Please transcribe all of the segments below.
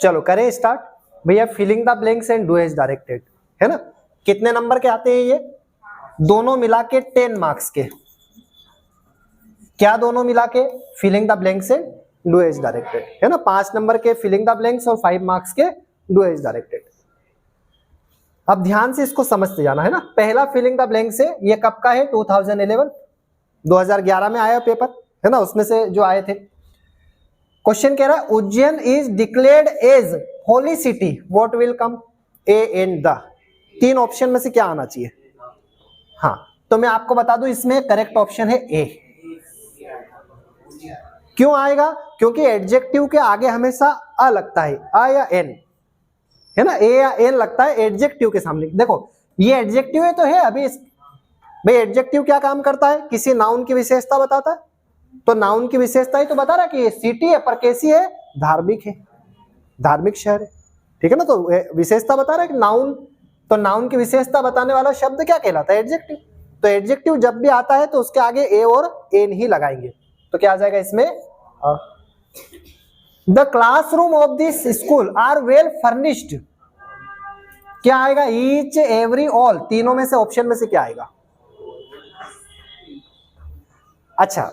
चलो करें स्टार्ट भैया। Filling the blanks and do as directed, है ना। कितने नंबर के आते हैं ये? दोनों मिला के 10 मार्क्स के। क्या दोनों मिला के? Filling the blanks and do as directed, है ना। 5 नंबर के फिलिंग द ब्लैंक्स और 5 मार्क्स के डू एज डायरेक्टेड। अब ध्यान से इसको समझते जाना, है ना। पहला फिलिंग द ब्लैंक्स है, ये कब का है? 2011, 2011 में आया पेपर, है ना, उसमें से जो आए थे। क्वेश्चन कह रहा है Ujjain is declared as holy city, what will come? A and the. 3 option में से क्या आना चाहिए? हाँ, तो मैं आपको बता दूं इसमें करेक्ट ऑप्शन है ए। क्यों आएगा? क्योंकि एडजेक्टिव के आगे हमेशा अ लगता है, अ या एन, है ना। ए या एन लगता है एडजेक्टिव के सामने। देखो ये एडजेक्टिव है तो है अभी भाई एडजेक्टिव क्या काम करता है? किसी नाउन की विशेषता बताता है। तो नाउन की विशेषता ही तो बता रहा है कि ये सिटी है पर कैसी है? धार्मिक है, धार्मिक शहर है, ठीक है ना। तो विशेषता बता रहा है कि नाउन, तो नाउन की विशेषता बताने वाला शब्द क्या कहलाता है? एडजेक्टिव। तो एडजेक्टिव जब भी आता है तो उसके आगे ए और एन ही लगाएंगे। तो क्या आ जाएगा इसमें? The classroom of this school are well furnished, क्या आएगा? Each every all. तीनों में से ऑप्शन में से क्या आएगा? अच्छा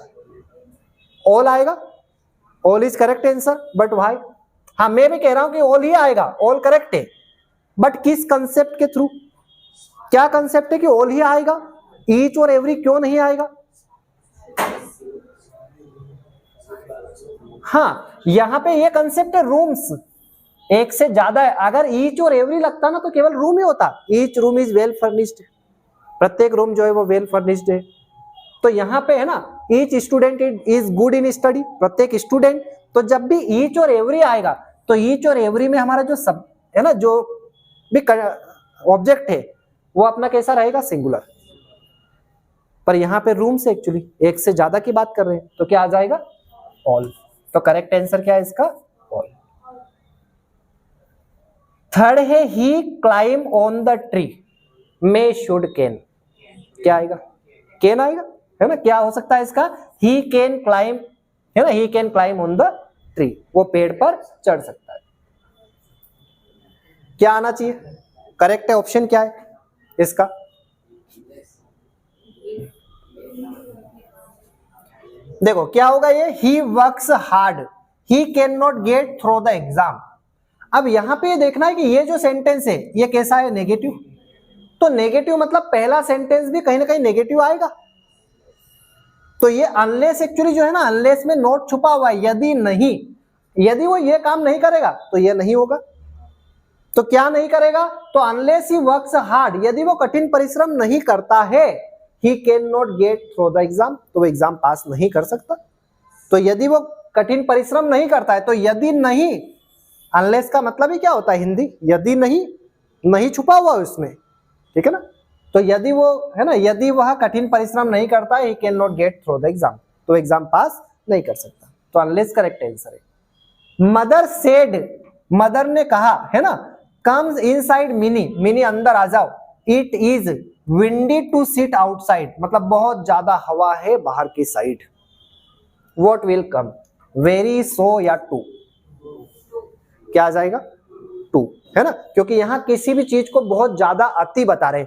ऑल आएगा। All is correct answer, but भाई हाँ मैं भी कह रहा हूं कि ऑल ही आएगा, ऑल करेक्ट है, बट किस कंसेप्ट के थ्रू? क्या कंसेप्ट है कि ऑल ही आएगा, ईच और एवरी क्यों नहीं आएगा? हाँ यहां पे ये कंसेप्ट है रूम्स, एक से ज्यादा है। अगर ईच और एवरी लगता ना तो केवल रूम ही होता। Each room is well furnished, प्रत्येक रूम जो है वो वेल फर्निश्ड है। तो यहाँ पे है ना each student is good in study, प्रत्येक स्टूडेंट। तो जब भी ईच और एवरी आएगा तो ईच और एवरी में हमारा जो सब है ना, जो भी ऑब्जेक्ट है वो अपना कैसा रहेगा? सिंगुलर। पर यहाँ पे रूम से एक्चुअली एक से ज्यादा की बात कर रहे हैं, तो क्या आ जाएगा? ऑल। तो करेक्ट आंसर क्या है इसका? ऑल। थर्ड है he climb on the tree, may should can, क्या आएगा? कैन आएगा, है ना। क्या हो सकता है इसका? ही कैन क्लाइम, है ना, he can climb on the tree, वो पेड़ पर चढ़ सकता है। क्या आना चाहिए? करेक्ट है ऑप्शन क्या है इसका? देखो क्या होगा ये? He works hard, he can not get through the exam. अब यहां पे ये देखना है कि ये जो सेंटेंस है ये कैसा है? नेगेटिव। तो नेगेटिव मतलब पहला सेंटेंस भी कहीं ना कहीं नेगेटिव आएगा। तो ये अनलेस एक्चुअली जो है ना, अनलेस में नोट छुपा हुआ है। यदि नहीं, यदि वो ये काम नहीं करेगा तो ये नहीं होगा। तो क्या नहीं करेगा? तो अनलेस ही वर्क्स हार्ड, यदि वो कठिन परिश्रम नहीं करता है, he can not get through the exam, तो वो एग्जाम पास नहीं कर सकता। तो यदि वो कठिन परिश्रम नहीं करता है, तो यदि नहीं, अनलेस का मतलब ही क्या होता है हिंदी? यदि नहीं, नहीं छुपा हुआ उसमें, ठीक है ना। तो यदि वो है ना, यदि वह कठिन परिश्रम नहीं करता है, he can not get through the exam, तो एग्जाम पास नहीं कर सकता। तो अनलेस करेक्ट आंसर है। मदर सेड, मदर ने कहा, है ना, कम्स इनसाइड मिनी, मिनी अंदर आ जाओ। It is windy to sit outside, मतलब बहुत ज्यादा हवा है बाहर की side. What will come? Very, so या टू? क्या आ जाएगा? टू, है ना, क्योंकि यहां किसी भी चीज को बहुत ज्यादा अति बता रहे,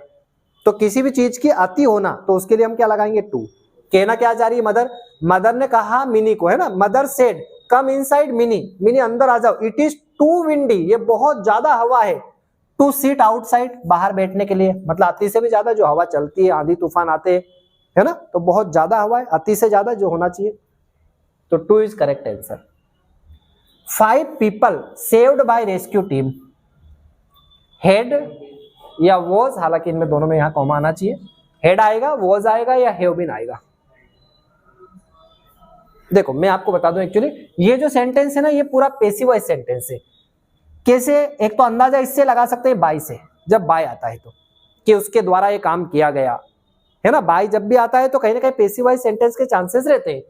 तो किसी भी चीज की अति होना, तो उसके लिए हम क्या लगाएंगे? टू। कहना क्या जा रही है? मदर, मदर ने कहा मिनी को, है ना, mother said come inside mini, mini अंदर आ जाओ। इट इज टू विंडी, ये बहुत ज्यादा हवा है। टू सीट आउटसाइड, बाहर बैठने के लिए, मतलब अति से भी ज्यादा जो हवा चलती है, आंधी तूफान आते हैं, है ना, तो बहुत ज्यादा हवा है, अति से ज्यादा जो होना चाहिए। तो two is correct answer. 5 people saved by rescue team, head या वॉज, हालांकि इनमें दोनों में यहां कॉमा आना चाहिए। हेड आएगा, वॉज आएगा या हैव बीन आएगा? देखो मैं आपको बता दूं, एक्चुअली ये जो सेंटेंस है ना, ये पूरा पैसिव वॉइस सेंटेंस है। कैसे? एक तो अंदाजा इससे लगा सकते हैं बाय से, जब बाय आता है तो, कि उसके द्वारा ये काम किया गया, है ना। बाय जब भी आता है तो कहीं ना कहीं पैसिव वॉइस सेंटेंस के चांसेस रहते हैं।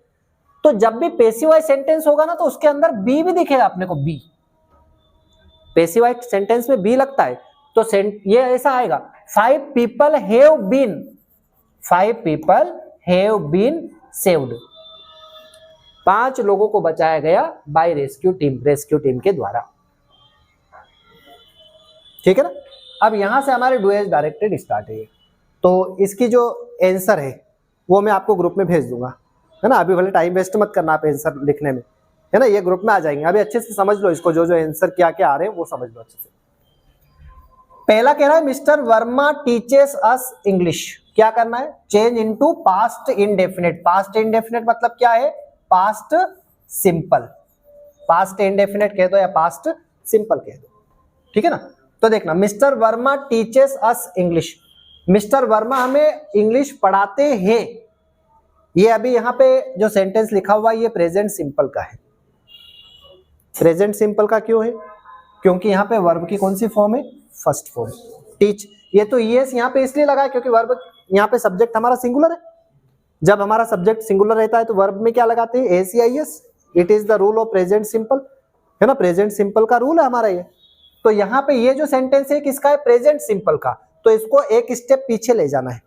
तो जब भी पैसिव वॉइस सेंटेंस होगा ना, तो उसके अंदर बी भी दिखेगा अपने को, बी। पैसिव वॉइस सेंटेंस में बी लगता है, तो ये ऐसा आएगा, 5 people have been, 5 people have been saved, 5 लोगों को बचाया गया by rescue team, rescue team के द्वारा। ठीक है ना। अब यहां से हमारे डू एज डायरेक्टेड स्टार्ट है, तो इसकी जो आंसर है वो मैं आपको ग्रुप में भेज दूंगा, है ना। अभी भले टाइम वेस्ट मत करना आप आंसर लिखने में, है ना, ये ग्रुप में आ जाएंगे। अभी अच्छे से समझ लो इसको, जो जो आंसर क्या क्या आ रहे हैं वो समझ लो अच्छे से। पहला कह रहा है mister Verma teaches us English, क्या करना है, change into past indefinite. Past indefinite मतलब क्या है, पास्ट सिंपल, पास्ट इंडेफिनिट कह दो या पास्ट सिंपल कह दो, ठीक है ना। तो देखना, mister Verma teaches us English, mister Verma हमें इंग्लिश पढ़ाते हैं। ये अभी यहाँ पे जो सेंटेंस लिखा हुआ है ये प्रेजेंट सिंपल का है। प्रेजेंट सिंपल का क्यों है, क्योंकि यहाँ पे वर्ब की कौन सी फॉर्म है, फर्स्ट फॉर्म, टीच। ये तो ईएस यहाँ पे इसलिए लगा है क्योंकि वर्ब यहाँ पे सब्जेक्ट हमारा सिंगुलर है। जब हमारा सब्जेक्ट सिंगुलर रहता है तो वर्ब में क्या लगाते हैं, एस या ES. It is the rule of present simple, है ना, प्रेजेंट सिंपल का रूल है हमारा ये। तो यहाँ पे ये जो सेंटेंस है किसका है, प्रेजेंट सिंपल का। तो इसको एक स्टेप पीछे ले जाना है,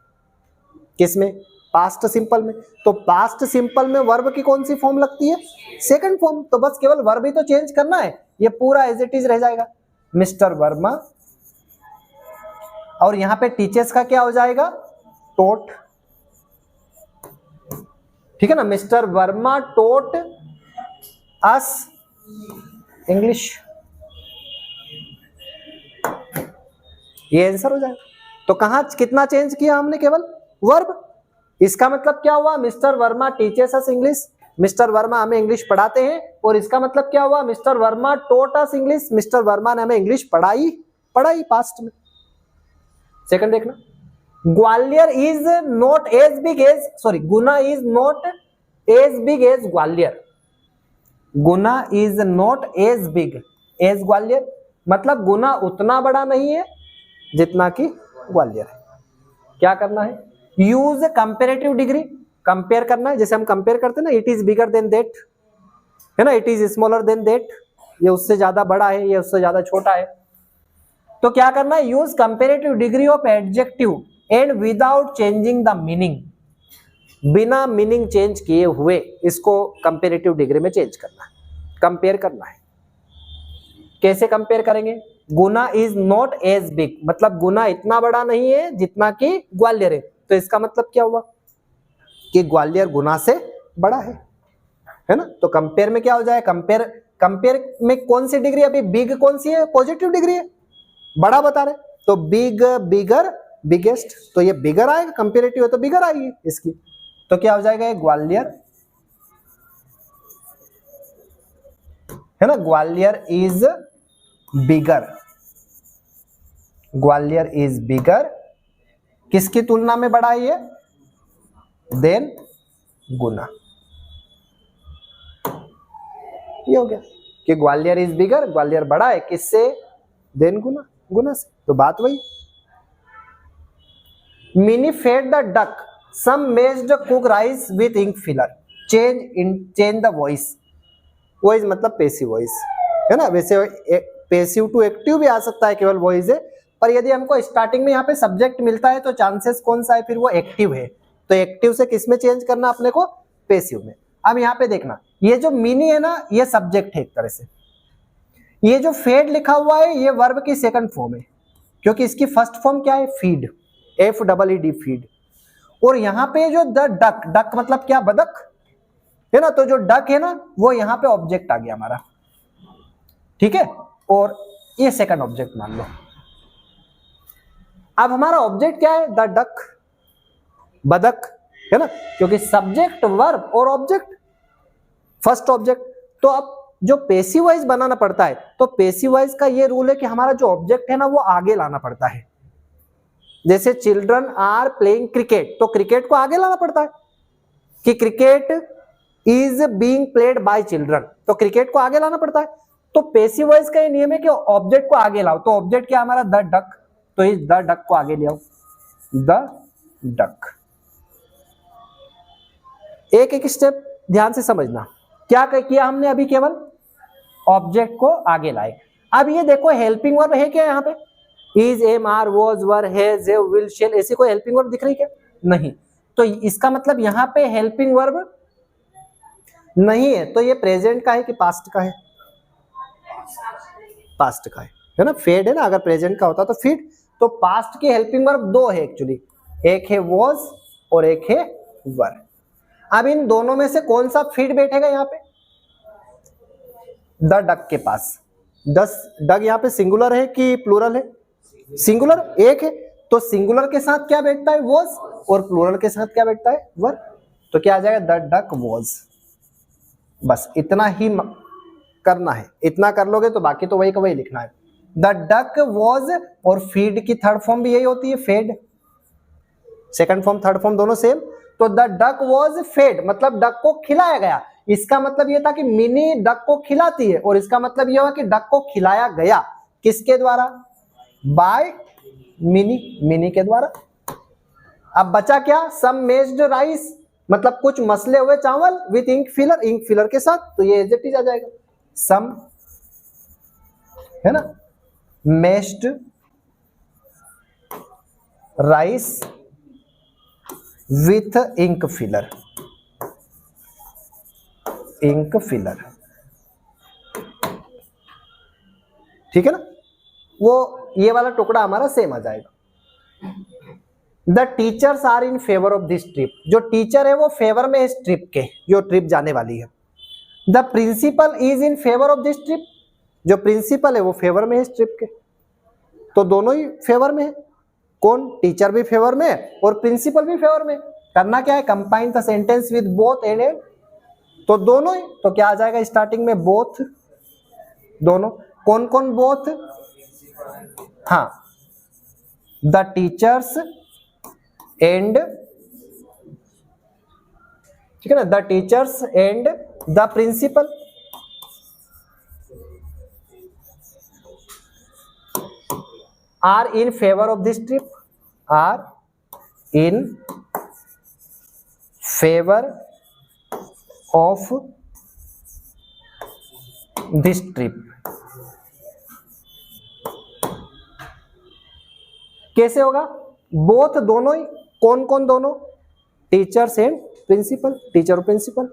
किसमें, पास्ट सिंपल में। तो पास्ट सिंपल में वर्ब की कौन सी फॉर्म लगती है, सेकंड फॉर्म। तो बस केवल वर्ब ही तो चेंज करना है, ये पूरा एज इट इज रह जाएगा, मिस्टर वर्मा। और यहां पे टीचर्स का क्या हो जाएगा, टोट, ठीक है ना, mister Verma taught us English, ये आंसर हो जाएगा। तो कहां कितना चेंज किया हमने, केवल वर्ब। इसका मतलब क्या हुआ, mister Verma teachers us English, mister Verma हमें इंग्लिश पढ़ाते हैं। और इसका मतलब क्या हुआ, mister Verma taught us English, mister Verma ने हमें इंग्लिश पढ़ाई पास्ट में। सेकंड देखना, Gwalior is not as big as, sorry, Guna is not as big as Gwalior. Guna is not as big as Gwalior, मतलब गुना उतना बड़ा नहीं है जितना कि ग्वालियर है। क्या करना है, यूज कंपेरेटिव डिग्री, कंपेयर करना है। जैसे हम कंपेयर करते हैं ना, it is bigger than that, है ना, it is smaller than that, ये उससे ज्यादा बड़ा है, ये उससे ज्यादा छोटा है। तो क्या करना है, use comparative degree of adjective and without changing the meaning, बिना मीनिंग चेंज किए हुए इसको कंपेरेटिव डिग्री में चेंज करना है, कंपेयर करना है। कैसे कंपेयर करेंगे, गुना इज नॉट एज बिग, मतलब गुना इतना बड़ा नहीं है जितना कि ग्वालियर है। तो इसका मतलब क्या हुआ कि ग्वालियर गुना से बड़ा है ना। तो कंपेयर में क्या हो जाए, कंपेयर में कौन सी डिग्री, अभी बिग कौन सी है, पॉजिटिव डिग्री है, बड़ा बता रहे। तो बिग, बिगर, बिगेस्ट, तो ये बिगर आएगा, कंपेरेटिव है तो बिगर आएगी इसकी। तो क्या हो जाएगा, ग्वालियर, है ना, Gwalior is bigger, Gwalior is bigger, किसकी तुलना में बड़ा है ये, देन गुना। ये हो गया कि ग्वालियर इज बिगर, ग्वालियर बड़ा है किससे, देन गुना, गुना से। तो बात वही। Mini fed the duck, some mashed cook rice with ink filler, change the voice. Voice मतलब पेसिव वॉइस, है ना। वैसे पेसिव टू एक्टिव भी आ सकता है, केवल वॉइस है। पर यदि हमको स्टार्टिंग में यहाँ पे सब्जेक्ट मिलता है तो चांसेस कौन सा है, फिर वो एक्टिव है। तो एक्टिव से किस में चेंज करना अपने को, पेसिव में। अब यहाँ पे देखना, ये जो मिनी है ना, ये सब्जेक्ट है एक तरह से। ये जो फेड लिखा हुआ है ये वर्ब की सेकंड फॉर्म है, क्योंकि इसकी फर्स्ट फॉर्म क्या है, फीड, FEED, फीड। और यहाँ पे जो द डक, डक मतलब क्या, बदक, है ना। तो जो डक है ना वो यहाँ पे ऑब्जेक्ट आ गया हमारा, ठीक है। और ये सेकंड ऑब्जेक्ट मान लो। अब हमारा ऑब्जेक्ट क्या है, द डक, बदक, है ना, क्योंकि सब्जेक्ट, वर्ब और ऑब्जेक्ट, फर्स्ट ऑब्जेक्ट। तो अब जो पेसिव वॉइस बनाना पड़ता है, तो पेसिव वॉइस का ये रूल है कि हमारा जो ऑब्जेक्ट है ना वो आगे लाना पड़ता है। जैसे चिल्ड्रन आर प्लेइंग क्रिकेट, तो क्रिकेट को आगे लाना पड़ता है कि cricket is being played by children, तो क्रिकेट को आगे लाना पड़ता है। तो पेसिव वॉइस का ये नियम है कि ऑब्जेक्ट को आगे लाओ। तो ऑब्जेक्ट क्या हमारा, द डक, तो इस द डक को आगे ले आओ, द डक। एक एक स्टेप ध्यान से समझना, क्या किया हमने अभी, केवल ऑब्जेक्ट को आगे लाए। अब ये देखो हेल्पिंग वर्ब है क्या यहाँ पे, is, am, are, was, were, has, have, will, shall, ऐसी कोई हेल्पिंग वर्ब दिख रही क्या, नहीं। तो इसका मतलब यहाँ पे हेल्पिंग वर्ब नहीं है। तो ये प्रेजेंट का है कि पास्ट का है, पास्ट का है है ना, फेड है ना, अगर प्रेजेंट का होता तो फीड। तो पास्ट के हेल्पिंग वर्ब दो है एक्चुअली, एक है वॉज और एक है वर। अब इन दोनों में से कौन सा फीड बैठेगा यहाँ पे? द डक के पास। डक यहाँ पे सिंगुलर है कि प्लूरल है? सिंगुलर, एक है, तो सिंगुलर के साथ क्या बैठता है? वॉज, और प्लूरल के साथ क्या बैठता है? वर। तो क्या आ जाएगा? The duck was. बस इतना ही करना है, इतना कर लोगे तो बाकी तो वही का वही लिखना है। द डक वॉज, और फीड की थर्ड फॉर्म भी यही होती है, fed. Second form third form दोनों सेम। तो द डक वॉज फेड, मतलब डक को खिलाया गया। इसका मतलब यह था कि मिनी डक को खिलाती है, और इसका मतलब यह हुआ कि डक को खिलाया गया। किसके द्वारा? बाय मिनी के द्वारा। अब बचा क्या? सम मेज्ड राइस, मतलब कुछ मसले हुए चावल विथ इंक फिलर के साथ, तो ये एज इट इज आ जाएगा। सम, है ना, meshed rice with ink filler. ठीक है ना, वो ये वाला टुकड़ा हमारा सेम आ जाएगा। The teachers are in favour of this trip, जो टीचर है वो फेवर में इस ट्रिप के, जो ट्रिप जाने वाली है। The principal is in favour of this trip, जो प्रिंसिपल है वो फेवर में है इस ट्रिप के। तो दोनों ही फेवर में है। कौन? टीचर भी फेवर में है और प्रिंसिपल भी फेवर में। करना क्या है? Combine the sentence with both and and, तो दोनों ही। तो क्या आ जाएगा स्टार्टिंग में? बोथ, दोनों। कौन कौन बोथ? हाँ, द टीचर्स एंड, ठीक है ना, the teachers and the principal. Are in favour of this trip, are in favour of this trip. कैसे होगा? बोथ, दोनों ही। कौन कौन? दोनों, टीचर्स एंड प्रिंसिपल, टीचर और प्रिंसिपल।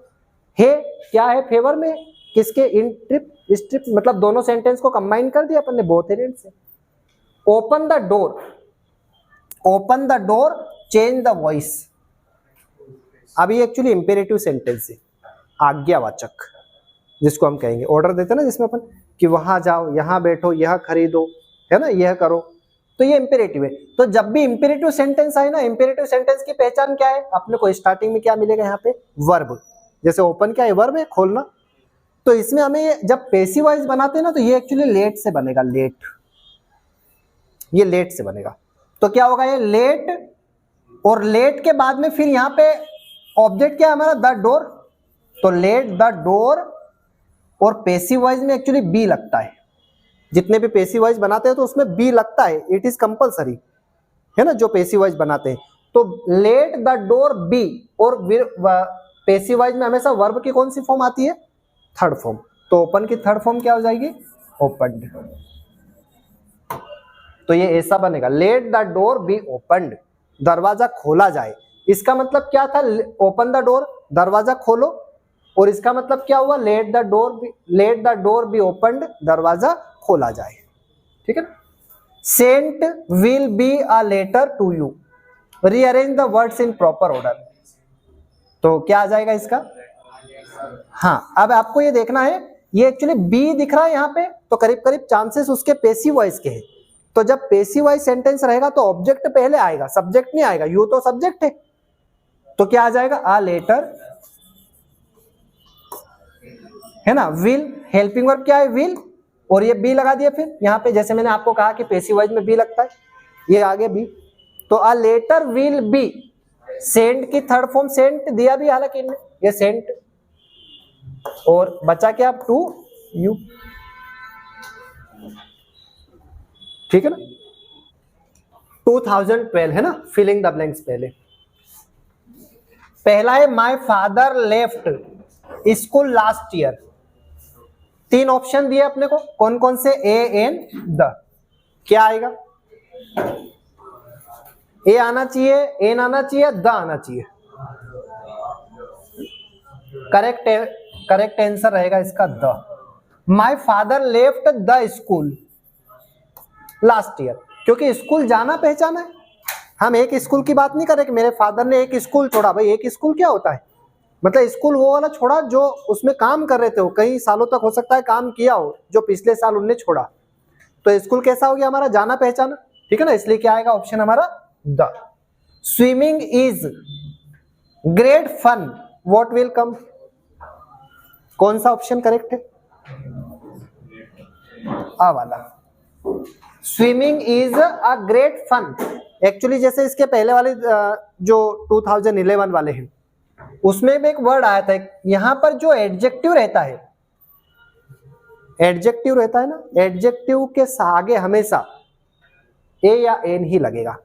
है क्या है? फेवर में। किसके? इन ट्रिप, इस ट्रिप, मतलब दोनों सेंटेंस को कंबाइन कर दिया अपन ने बोथ एंड से। Open the door, open the door, change the voice. अभी एक्चुअली इंपेरेटिव सेंटेंस है, आज्ञावाचक, जिसको हम कहेंगे ऑर्डर देते ना, जिसमें अपन कि वहां जाओ, यहां बैठो, यह खरीदो, है ना, यह करो, तो ये इंपेरेटिव है। तो जब भी इंपेरेटिव सेंटेंस आए ना, इंपेरेटिव सेंटेंस की पहचान क्या है? अपने को स्टार्टिंग में क्या मिलेगा? यहाँ पे वर्ब। जैसे ओपन क्या है? वर्ब है, खोलना। तो इसमें हमें जब पैसिव वॉइस बनाते हैं ना, तो ये एक्चुअली लेट से बनेगा, लेट, ये लेट से बनेगा। तो क्या होगा? ये लेट, और लेट के बाद में फिर यहाँ पे ऑब्जेक्ट क्या है हमारा? The door. तो लेट द डोर, और पैसिव वॉइस में एक्चुअली बी लगता है। जितने भी पैसिव वॉइस बनाते हैं तो उसमें बी लगता है, इट इज कंपलसरी, है ना, जो पैसिव वॉइस बनाते हैं। तो लेट द डोर बी, और पैसिव वॉइस में हमेशा वर्ब की कौन सी फॉर्म आती है? Third form. तो ओपन की थर्ड फॉर्म क्या हो जाएगी? ओपनड। तो ये ऐसा बनेगा, late the door be opened, दरवाजा खोला जाए। इसका मतलब क्या था? ओपन द डोर, दरवाजा खोलो, और इसका मतलब क्या हुआ? Let the door be opened, दरवाजा खोला जाए। ठीक है ना। Sent will be a letter to you, rearrange the words in proper order. तो क्या आ जाएगा इसका? हाँ, अब आपको ये देखना है, ये एक्चुअली बी दिख रहा है यहाँ पे, तो करीब करीब चांसेस उसके पैसिव वॉइस के हैं। तो जब पैसिव वॉइस सेंटेंस रहेगा तो ऑब्जेक्ट पहले आएगा, सब्जेक्ट नहीं आएगा। यू तो सब्जेक्ट है, तो क्या आ जाएगा? अ लेटर, है ना। विल, हेल्पिंग वर्ब क्या है? विल, और ये बी लगा दिया फिर यहाँ पे, जैसे मैंने आपको कहा कि पैसिव वॉइस में बी लगता है, ये आगे बी। तो a letter will be, sent की थर्ड फॉर्म सेंट दिया भी हालांकि इनने, ये सेंट, और बचा क्या? To you. ठीक है ना। 2012 है ना, फिलिंग द ब्लैंक्स। पहला है my father left school last year. 3 option दिए अपने को, कौन कौन से? ए, एन, द। क्या आएगा? ए आना चाहिए, एन आना चाहिए, द आना चाहिए। करेक्ट आंसर रहेगा इसका the. My father left the school, last year, क्योंकि स्कूल जाना पहचाना है। हम एक स्कूल की बात नहीं कर रहे कि मेरे फादर ने एक स्कूल छोड़ा। भाई एक स्कूल क्या होता है, मतलब स्कूल वो वाला छोड़ा जो उसमें काम कर रहे थे, वो कई सालों तक हो सकता है काम किया हो, जो पिछले साल उनने छोड़ा। तो स्कूल कैसा हो गया हमारा, जाना पहचाना, ठीक है ना। इसलिए क्या आएगा ऑप्शन हमारा the. Swimming is great fun, what will come, कौन सा ऑप्शन करेक्ट है, आ वाला। Swimming is a great fun. Actually जैसे इसके पहले वाले जो 2011 वाले हैं उसमें भी एक वर्ड आया था, यहां पर जो एडजेक्टिव रहता है, एडजेक्टिव रहता है ना, एडजेक्टिव के आगे हमेशा ए या एन ही लगेगा।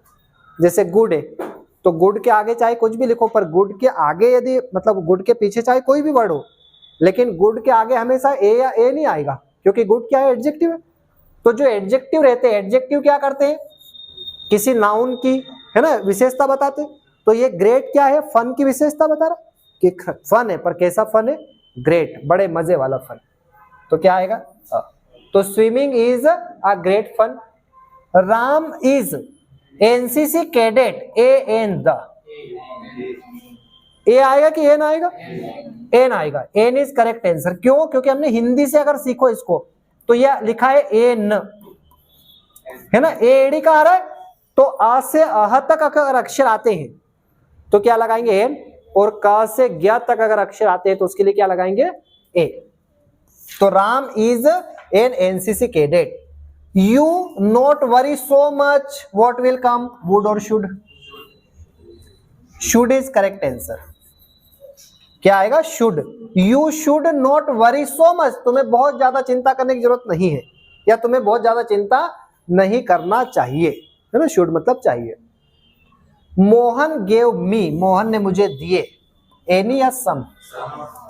जैसे गुड है तो गुड के आगे चाहे कुछ भी लिखो, पर गुड के आगे यदि मतलब गुड के पीछे चाहे कोई भी वर्ड हो, लेकिन गुड के आगे हमेशा ए या ए नहीं आएगा, क्योंकि गुड क्या है, एडजेक्टिव है। तो जो एडजेक्टिव रहते हैं, एडजेक्टिव क्या करते हैं, किसी नाउन की है ना विशेषता बताते। तो ये ग्रेट क्या है, फन की विशेषता बता रहा कि फन है, पर कैसा फन है, ग्रेट, बड़े मजे वाला फन। तो क्या आएगा, तो swimming is a great fun. Ram is NCC cadet, a an the, a आएगा कि एन आएगा, एन आएगा। An is correct answer. क्यों, क्योंकि हमने हिंदी से अगर सीखो इसको तो यह लिखा है एन, है ना, एडी का आ रहा है, तो आ से अह तक अगर अक्षर आते हैं तो क्या लगाएंगे एन, और क से ज्ञ तक अगर अक्षर आते हैं तो उसके लिए क्या लगाएंगे ए। तो Ram is an NCC cadet. You not worry so much, what will come, would और should, should is correct answer. क्या आएगा, should. You should not worry so much, तुम्हें बहुत ज्यादा चिंता करने की जरूरत नहीं है, या तुम्हें बहुत ज्यादा चिंता नहीं करना चाहिए, है ना, शुड मतलब चाहिए। मोहन गेव मी, मोहन ने मुझे दिए, एनी या सम,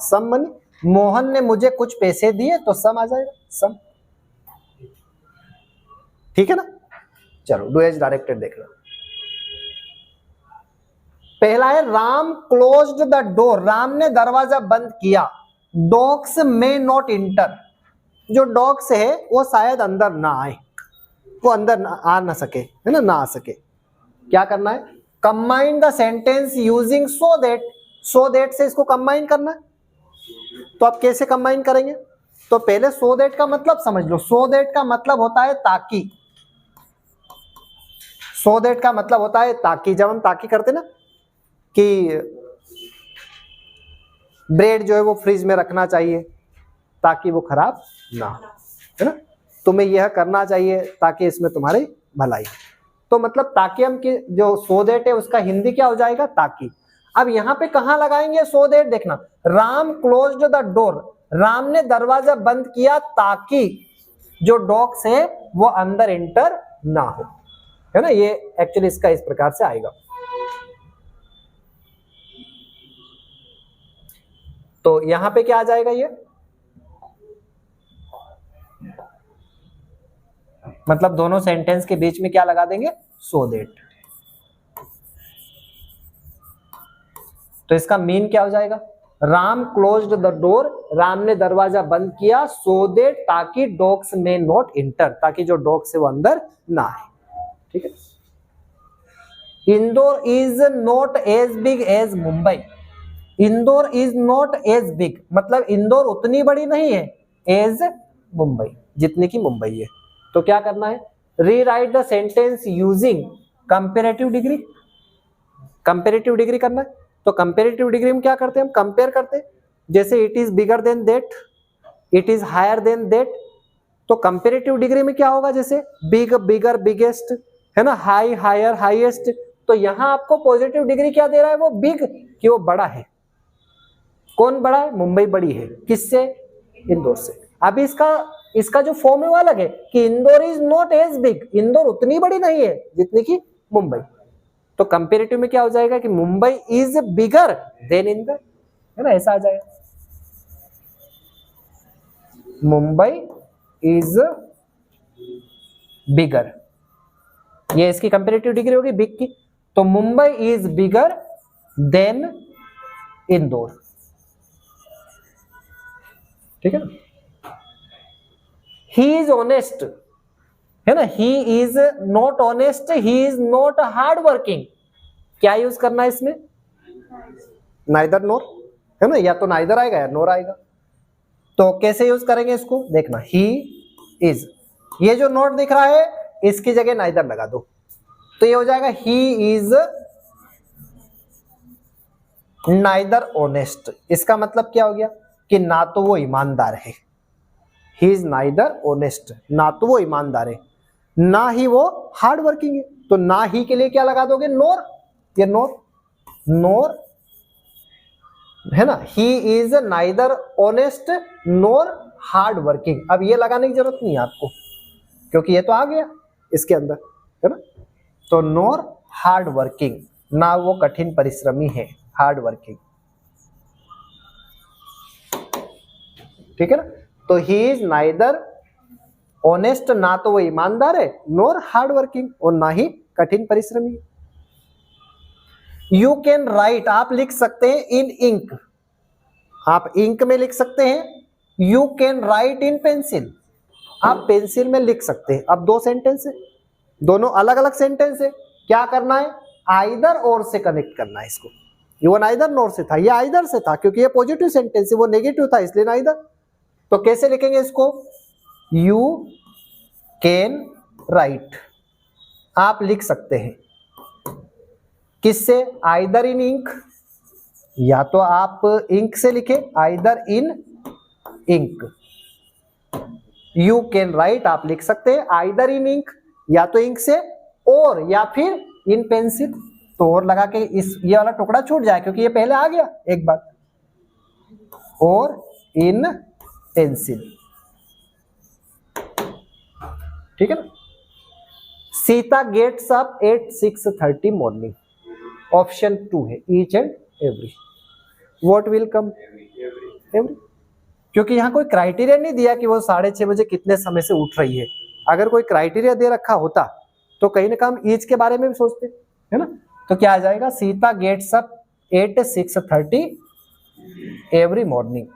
सम मनी, मोहन ने मुझे कुछ पैसे दिए तो सम आ जाएगा, सम, ठीक है ना। चलो डू एज डायरेक्टेड देख लो। पहला है Ram closed the door, Ram ने दरवाजा बंद किया। डॉग्स मे नॉट इंटर, जो डॉग्स है वो शायद अंदर ना आए, वो अंदर आ ना सके, है ना, ना आ सके। क्या करना है, combine the sentence using so that, so that से इसको कंबाइन करना है। तो आप कैसे कंबाइन करेंगे, तो पहले सो दैट का मतलब समझ लो। सो दैट का मतलब होता है ताकि, सो दैट का मतलब होता है ताकि। जब हम ताकि करते ना कि ब्रेड जो है वो फ्रिज में रखना चाहिए ताकि वो खराब ना हो, है ना, तुम्हें यह करना चाहिए ताकि इसमें तुम्हारी भलाई। तो मतलब ताकि हम की जो सो दैट है उसका हिंदी क्या हो जाएगा, ताकि। अब यहाँ पे कहाँ लगाएंगे सो दैट, देखना, Ram closed the door, Ram ने दरवाजा बंद किया ताकि जो डॉग्स है वो अंदर एंटर ना हो, है ना। ये एक्चुअली इसका इस प्रकार से आएगा। तो यहां पे क्या आ जाएगा, ये मतलब दोनों सेंटेंस के बीच में क्या लगा देंगे, सो दैट। तो इसका मीन क्या हो जाएगा, Ram closed the door, Ram ने दरवाजा बंद किया, सो दैट ताकि डॉग्स में नॉट इंटर, ताकि जो डॉग्स है वो अंदर ना आए, ठीक है। Indore is not as big as Mumbai, Indore is not as big मतलब इंदौर उतनी बड़ी नहीं है एज मुंबई, जितनी की मुंबई है। तो क्या करना है, rewrite the sentence using comparative degree, comparative degree करना है। तो कंपेरेटिव डिग्री में क्या करते हैं, हम कंपेयर करते हैं। जैसे it is bigger than that, it is higher than that, तो कंपेरेटिव डिग्री में क्या होगा, जैसे बिग बिगर बिगेस्ट, है ना, हाई हायर हाईएस्ट। तो यहां आपको पॉजिटिव डिग्री क्या दे रहा है, वो बिग, कि वो बड़ा है। कौन बड़ा है, मुंबई बड़ी है, किससे, इंदौर से। अब इसका जो फॉर्म है वो अलग है कि Indore is not as big, Indore उतनी बड़ी नहीं है जितनी की मुंबई। तो कंपेरेटिव में क्या हो जाएगा कि Mumbai is bigger then Indore, है ना, ऐसा आ जाएगा। मुंबई इज बिगर, ये इसकी कंपेरेटिव डिग्री होगी बिग की। तो Mumbai is bigger then Indore, ठीक है ना। ही इज ऑनेस्ट, है ना, he is not honest, he is not hard working, क्या यूज करना है इसमें, नाइदर नोर, है ना, या तो नाइदर आएगा या नोर आएगा। तो कैसे यूज करेंगे इसको देखना, ही इज, ये जो नोट दिख रहा है इसकी जगह नाइदर लगा दो, तो ये हो जाएगा ही इज नाइदर ऑनेस्ट। इसका मतलब क्या हो गया कि ना तो वो ईमानदार है, ही इज नाइदर ऑनेस्ट, ना तो वो ईमानदार है, ना ही वो हार्ड वर्किंग है। तो ना ही के लिए क्या लगा दोगे, नोर, ये नोर, नोर, है ना, he is neither honest NOR hard working. अब ये लगाने की जरूरत नहीं है आपको, क्योंकि ये तो आ गया इसके अंदर, है ना। तो नोर हार्ड वर्किंग, ना वो कठिन परिश्रमी है, हार्ड वर्किंग, ठीक है ना। तो ही इज नाइदर ऑनेस्ट, ना तो वो ईमानदार है, नोर हार्ड वर्किंग, और ना ही कठिन परिश्रमी। यू कैन राइट, आप लिख सकते हैं इन इंक, आप इंक में लिख सकते हैं। You can right in pencil, आप पेंसिल में लिख सकते हैं। अब दो सेंटेंस है, दोनों अलग अलग सेंटेंस है, क्या करना है, आइदर और से कनेक्ट करना है इसको। ये नाइदर नोर से था, ये आइदर से था, क्योंकि ये पॉजिटिव सेंटेंस है, वो नेगेटिव था इसलिए नाइदर। तो कैसे लिखेंगे इसको, यू कैन राइट, आप लिख सकते हैं किससे, आइदर इन इंक, या तो आप इंक से लिखे, either in ink. You can write, आप लिख सकते हैं आइदर इन इंक, या तो इंक से, और या फिर इन पेंसिल। तो और लगा के इस ये वाला टुकड़ा छूट जाए, क्योंकि ये पहले आ गया एक बार, और इन पेंसिल, ठीक है ना। Sita gets up at 6:30 morning, option 2 है, each and every. What will come, every, क्योंकि यहां कोई क्राइटेरिया नहीं दिया कि वो 6:30 बजे कितने समय से उठ रही है। अगर कोई क्राइटेरिया दे रखा होता तो कहीं ना कहीं ईच के बारे में भी सोचते, है ना। तो क्या आ जाएगा, Sita gets up at 6:30 every morning.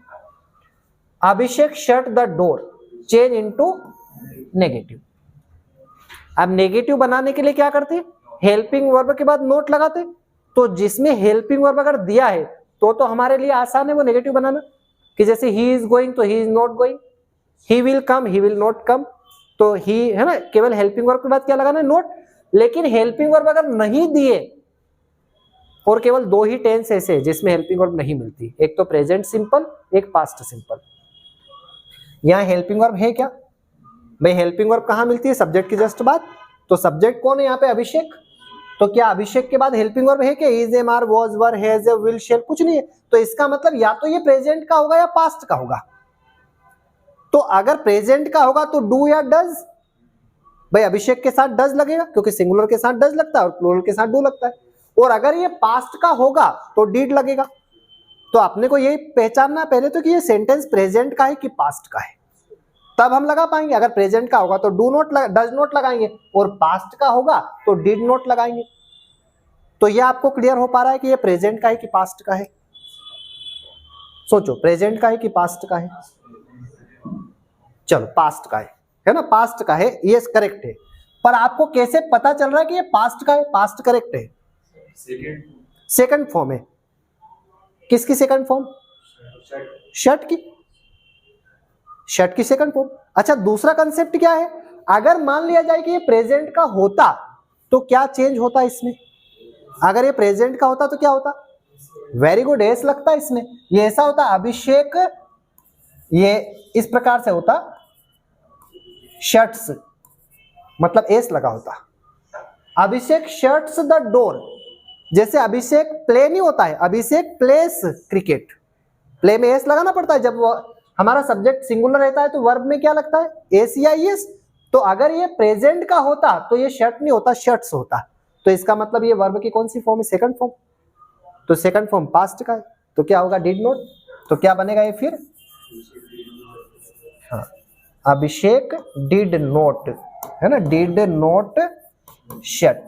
Abhishek shut the door, change into negative. अब नेगेटिव बनाने के लिए क्या करते, हेल्पिंग वर्ब के बाद नोट लगाते। तो जिसमें हेल्पिंग वर्ब अगर दिया है तो हमारे लिए आसान है वो नेगेटिव बनाना, कि जैसे ही इज गोइंग तो he is not going, he will come he will not come, तो ही, है ना, केवल हेल्पिंग वर्ब के बाद क्या लगाना है, नोट। लेकिन हेल्पिंग वर्ब अगर नहीं दिए, और केवल दो ही टेंस ऐसे जिसमें हेल्पिंग वर्ब नहीं मिलती, एक तो प्रेजेंट सिंपल, एक पास्ट सिंपल। यहां हेल्पिंग वर्ब है क्या भाई, हेल्पिंग वर्ब कहां मिलती है, सब्जेक्ट की जस्ट बाद। तो सब्जेक्ट कौन है यहाँ पे, अभिषेक। तो क्या अभिषेक के बाद हेल्पिंग वर्ब है क्या, is, am, are, was, were, has, will, shall, कुछ नहीं है। तो इसका मतलब या तो ये प्रेजेंट का होगा या पास्ट का होगा। तो अगर प्रेजेंट का होगा तो डू या डज, भाई अभिषेक के साथ डज लगेगा, क्योंकि सिंगुलर के साथ डज लगता है और प्लूरल के साथ डू लगता है। और अगर ये पास्ट का होगा तो डीड लगेगा। तो अपने को यही पहचानना पहले तो कि ये सेंटेंस प्रेजेंट का है कि पास्ट का है, तब हम लगा पाएंगे। अगर प्रेजेंट का होगा तो डू नॉट, डज नॉट लगाएंगे, और पास्ट का होगा तो डिड नॉट लगाएंगे। तो ये आपको क्लियर हो पा रहा है कि ये प्रेजेंट का है कि पास्ट का है। सोचो, प्रेजेंट का है कि पास्ट का है। चलो पास्ट का है ना, पास्ट का है, ये करेक्ट है। पर आपको कैसे पता चल रहा है कि ये पास्ट का है, पास्ट करेक्ट है। सेकंड फॉर्म है, किसकी सेकंड फॉर्म, शर्ट की, शर्ट की सेकंड फॉर्म। अच्छा, दूसरा कंसेप्ट क्या है, अगर मान लिया जाए कि ये प्रेजेंट का होता तो क्या चेंज होता इसमें। अगर ये प्रेजेंट का होता तो क्या होता, वेरी गुड, एस लगता है इसमें। ये ऐसा होता, अभिषेक, ये इस प्रकार से होता, शर्ट्स, मतलब एस लगा होता, अभिषेक शर्ट्स द डोर। जैसे अभिषेक प्ले नहीं होता है, अभिषेक प्लेस क्रिकेट, प्ले में एस लगाना पड़ता है। जब हमारा सब्जेक्ट सिंगुलर रहता है तो वर्ब में क्या लगता है, एस या एस। तो अगर ये प्रेजेंट का होता तो ये शर्ट नहीं होता, शर्ट्स होता। तो इसका मतलब ये वर्ब की कौन सी फॉर्म है, सेकंड फॉर्म। तो सेकंड फॉर्म पास्ट का है, तो क्या होगा, डिड नॉट। तो क्या बनेगा ये फिर, हाँ, अभिषेक डिड नॉट, है ना, did not shut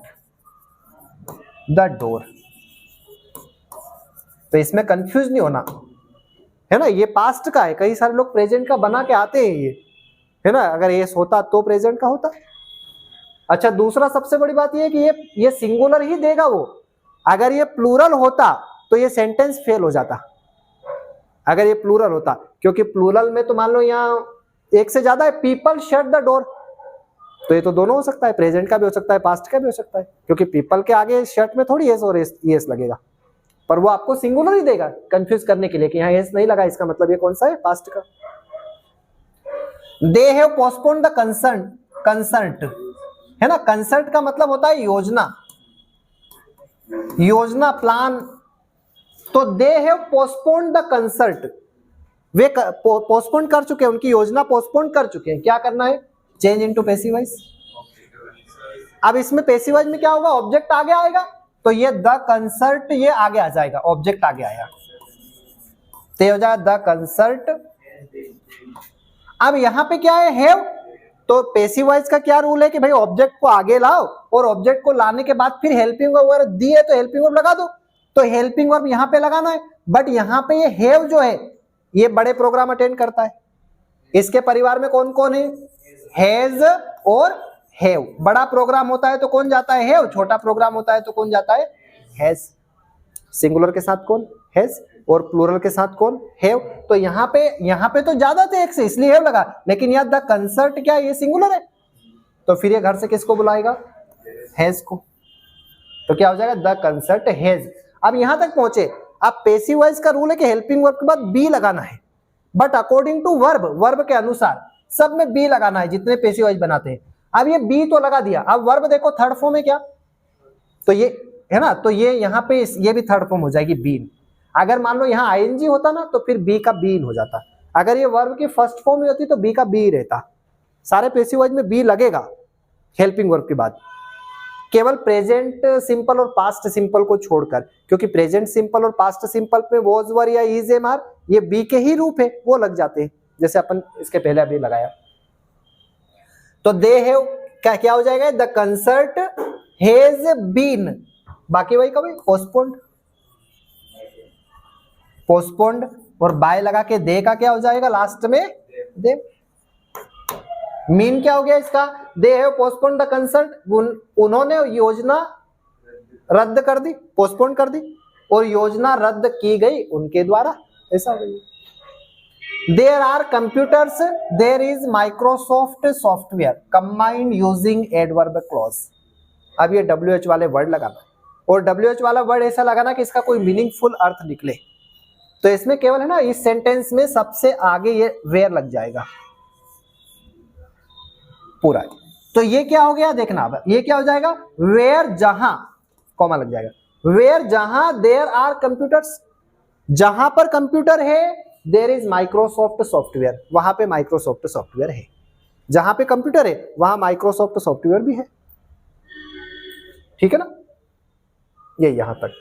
the door. तो इसमें कंफ्यूज नहीं होना, है ना, ये पास्ट का है। कई सारे लोग प्रेजेंट का बना के आते हैं ये, है ना, अगर ये होता तो प्रेजेंट का होता, अच्छा, दूसरा सबसे बड़ी बात ये है कि ये सिंगुलर ही देगा वो। अगर ये प्लूरल होता तो ये सेंटेंस फेल हो जाता, अगर ये प्लूरल होता, क्योंकि प्लूरल में तो मान लो यहाँ एक से ज्यादा है, पीपल शट द डोर, तो ये तो दोनों हो सकता है, प्रेजेंट का भी हो सकता है, पास्ट का भी हो सकता है, क्योंकि पीपल के आगे शट में थोड़ी एस और एस लगेगा, पर वो आपको सिंगुलर ही देगा कंफ्यूज करने के लिए कि यहाँ एस नहीं लगा, इसका मतलब ये कौन सा है, पास्ट का। They have postponed the concert है ना, कंसर्ट का मतलब होता है योजना, योजना, प्लान। तो they have postponed the concert, way postpone कर चुके हैं, उनकी योजना पोस्टपोन कर चुके हैं। क्या करना है, चेंज इनटू पैसिव वॉइस। अब इसमें पैसिव वॉइस में क्या होगा, ऑब्जेक्ट आगे आएगा, तो ये द कंसर्ट ये आगे आ जाएगा, ऑब्जेक्ट आगे आएगा, तो हो जाएगा द कंसर्ट। अब यहां पे क्या है, हैव, तो पैसिव वॉइस का क्या रूल है कि भाई ऑब्जेक्ट को आगे लाओ, और ऑब्जेक्ट को लाने के बाद फिर हेल्पिंग वर्ब दी है तो हेल्पिंग वर्ब लगा दो, तो हेल्पिंग वर्ब यहां पे लगाना है। बट यहां पे ये हैव जो है ये बड़े प्रोग्राम अटेंड करता है, इसके परिवार में कौन कौन है, हैज और हैव। बड़ा प्रोग्राम होता है तो कौन जाता है, हैव, छोटा प्रोग्राम होता है तो कौन जाता है, हैज। सिंगुलर के साथ कौन, हैज, और प्लूरल के साथ कौन, हैव। तो यहाँ पे तो ज्यादा थे एक से, इसलिए हैव लगा, लेकिन यहाँ द कंसर्ट क्या है, ये सिंगुलर है, तो फिर ये घर से किसको बुलाएगा, हैज को, तो क्या हो जाएगा, द कंसर्ट हैज। अब यहां तक पहुंचे, अब पैसिव वॉइस का रूल है कि हेल्पिंग वर्ब के बाद बी लगाना है, but according to verb, verb के अनुसार सब में बी लगाना है जितने पैसिव वॉइस बनाते हैं। अब ये बी तो लगा दिया, अब वर्ब देखो थर्ड फॉर्म है क्या, तो ये है ना, तो ये यहाँ पे ये भी थर्ड फॉर्म हो जाएगी, बीन। अगर मान लो यहाँ आईएनजी होता ना तो फिर बी का बीन हो जाता, अगर ये वर्ब की फर्स्ट फॉर्म में होती तो बी का बी रहता। सारे पैसिव वॉइस में बी लगेगा हेल्पिंग वर्ब के बाद, केवल प्रेजेंट सिंपल और पास्ट सिंपल को छोड़कर, क्योंकि प्रेजेंट सिंपल और पास्ट सिंपल में वॉज वर या इज एम आर ये बी के ही रूप है, वो लग जाते हैं, जैसे अपन इसके पहले अभी लगाया। तो दे हैव क्या हो जाएगा, द कंसर्ट हैज बीन, बाकी वही कभी पोस्टपोन्ड, और बाय लगा के दे का क्या हो जाएगा लास्ट में, दे। मीन क्या हो गया इसका, they have postponed the concert, उन्होंने योजना रद्द कर दी, पोस्टपोन कर दी, और योजना रद्द की गई उनके द्वारा, ऐसा हो गया। There are computers, there is Microsoft software combined using adverb clause. अब ये WH वाले वर्ड लगाना, और WH वाला वर्ड ऐसा लगाना कि इसका कोई मीनिंगफुल अर्थ निकले, तो इसमें केवल है ना, इस सेंटेंस में सबसे आगे ये वेयर लग जाएगा पूरा। तो ये क्या हो गया देखना, अब ये क्या हो जाएगा, वेयर, जहां कॉमा लग जाएगा, वेयर जहां देयर आर कंप्यूटर्स, जहां पर कंप्यूटर है, देयर इज माइक्रोसॉफ्ट सॉफ्टवेयर, वहां पे माइक्रोसॉफ्ट सॉफ्टवेयर है, जहां पे कंप्यूटर है वहां माइक्रोसॉफ्ट सॉफ्टवेयर भी है, ठीक है ना, ये यहां तक।